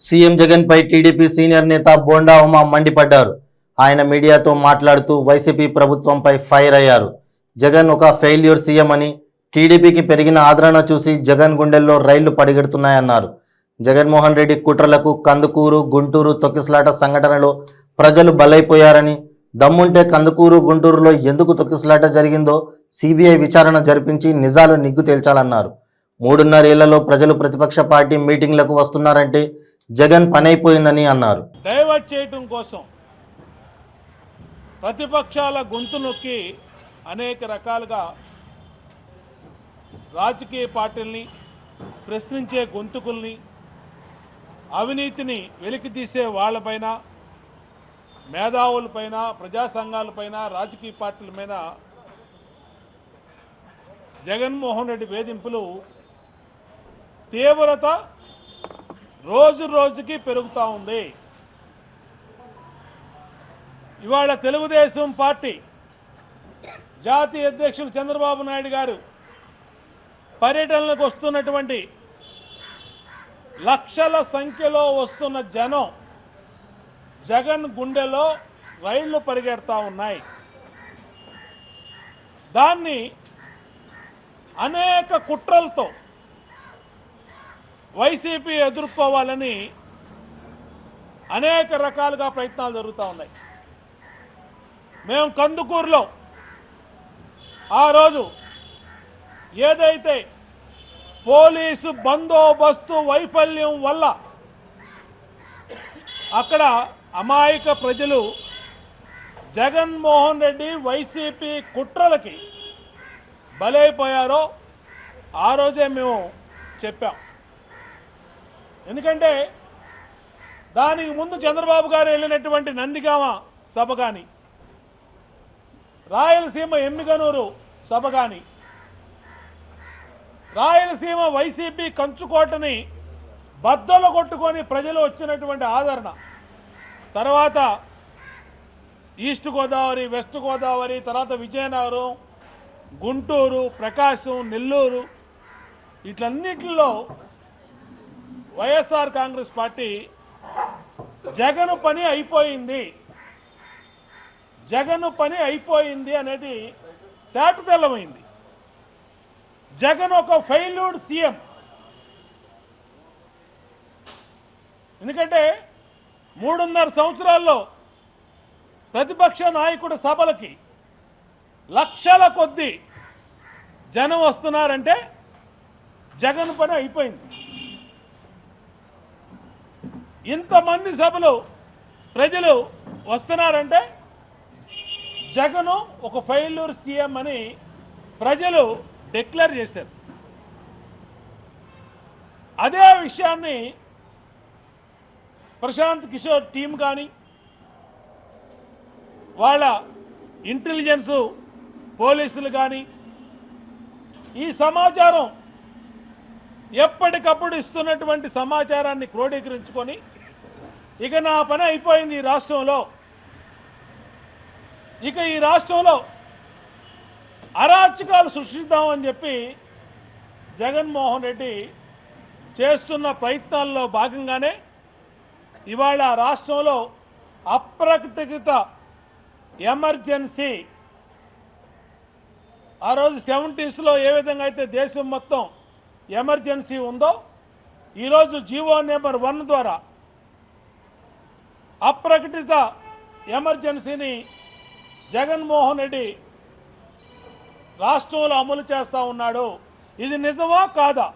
CM Jagan పై TDP senior నేత బోండా ఉమా మండిపడ్డారు. ఆయన మీడియాతో మాట్లాడుతూ వైసీపీ ప్రభుత్వంపై ఫైర్ అయ్యారు. జగన్ ఒక ఫెయిల్యూర్ సీఎం అని, టీడీపీకి పెరిగిన ఆదరణ చూసి జగన్ గుండెల్లో రైళ్లు పడిగెడుతున్నాయన్నారు. జగన్మోహన్ రెడ్డి కుట్రలకు కందుకూరు, గుంటూరు తొక్కిసలాట సంఘటనలో ప్రజలు బలైపోయారని, దమ్ముంటే కందుకూరు, గుంటూరులో ఎందుకు తొక్కిసలాట జరిగిందో సిబిఐ విచారణ జరిపించి నిజాలు నిగ్గు తేల్చాలన్నారు. 3.5 ఏళ్లలో ప్రజలు ప్రతిపక్ష పార్టీ మీటింగ్లకు వస్తున్నారంటే జగన్ పనైపోయిందని అన్నారు. డైవర్ట్ చేయడం కోసం ప్రతిపక్షాల గొంతు నొక్కి అనేక రకాలుగా రాజకీయ పార్టీల్ని ప్రశ్నించే గొంతుకుల్ని, అవినీతిని వెలికితీసే వాళ్ళపైన, మేధావులపైన, ప్రజా సంఘాలపైన, రాజకీయ పార్టీల మీద జగన్మోహన్ రెడ్డి వేధింపులు తీవ్రత రోజు రోజుకి పెరుగుతూ ఉంది. ఇవాళ తెలుగుదేశం పార్టీ జాతీయ అధ్యక్షులు చంద్రబాబు నాయుడు గారు పర్యటనలకు వస్తున్నటువంటి లక్షల సంఖ్యలో వస్తున్న జనం జగన్ గుండెలో రైళ్లు పరిగెడతా ఉన్నాయి. దాన్ని అనేక కుట్రలతో వైసీపీ ఎదుర్కోవాలని అనేక రకాలుగా ప్రయత్నాలు జరుగుతూ ఉన్నాయి. మేము కందుకూరులో ఆ రోజు ఏదైతే పోలీసు బందోబస్తు వైఫల్యం వల్ల అక్కడ అమాయక ప్రజలు జగన్మోహన్ రెడ్డి వైసీపీ కుట్రలకి బలైపోయారో ఆ రోజే మేము చెప్పాం. ఎందుకంటే దానికి ముందు చంద్రబాబు గారు వెళ్ళినటువంటి నందిగామ సభ కానీ, రాయలసీమ ఎమ్మిగనూరు సభ కానీ, రాయలసీమ వైసీపీ కంచుకోటని బద్దలు కొట్టుకొని ప్రజలు వచ్చినటువంటి ఆదరణ, తర్వాత ఈస్ట్ గోదావరి, వెస్ట్ గోదావరి, తర్వాత విజయనగరం, గుంటూరు, ప్రకాశం, నెల్లూరు, వీటన్నిటిలో వైఎస్ఆర్ కాంగ్రెస్ పార్టీ జగన్ పని అయిపోయింది, జగన్ పని అయిపోయింది అనేది తేటతెల్లమైంది. జగన్ ఒక ఫెయిల్యూర్డ్ సీఎం. ఎందుకంటే 3.5 సంవత్సరాల్లో ప్రతిపక్ష నాయకుడి సభలకి లక్షల కొద్దీ జనం వస్తున్నారంటే జగన్ పని అయిపోయింది. ఇంతమంది సభలు ప్రజలు వస్తున్నారంటే జగను ఒక ఫెయిల్యూర్ సీఎం అని ప్రజలు డిక్లేర్ చేశారు. అదే విషయాన్ని ప్రశాంత్ కిషోర్ టీం కానీ, వాళ్ళ ఇంటెలిజెన్స్ పోలీసులు కానీ ఈ సమాచారం ఎప్పటికప్పుడు ఇస్తున్నటువంటి సమాచారాన్ని క్రోడీకరించుకొని ఇక నా పని అయిపోయింది ఈ రాష్ట్రంలో, ఇక ఈ రాష్ట్రంలో అరాచకాలు సృష్టిద్దామని చెప్పి జగన్మోహన్ రెడ్డి చేస్తున్న ప్రయత్నాల్లో భాగంగానే ఇవాళ రాష్ట్రంలో అప్రకటిత ఎమర్జెన్సీ, ఆ రోజు 70s ఏ విధంగా అయితే దేశం మొత్తం ఎమర్జెన్సీ ఉందో, ఈరోజు జీవో నెంబర్ 1 ద్వారా అప్రకటిత ఎమర్జెన్సీని జగన్మోహన్ రెడ్డి రాష్ట్రంలో అమలు చేస్తూ ఉన్నాడు. ఇది నిజమా కాదా?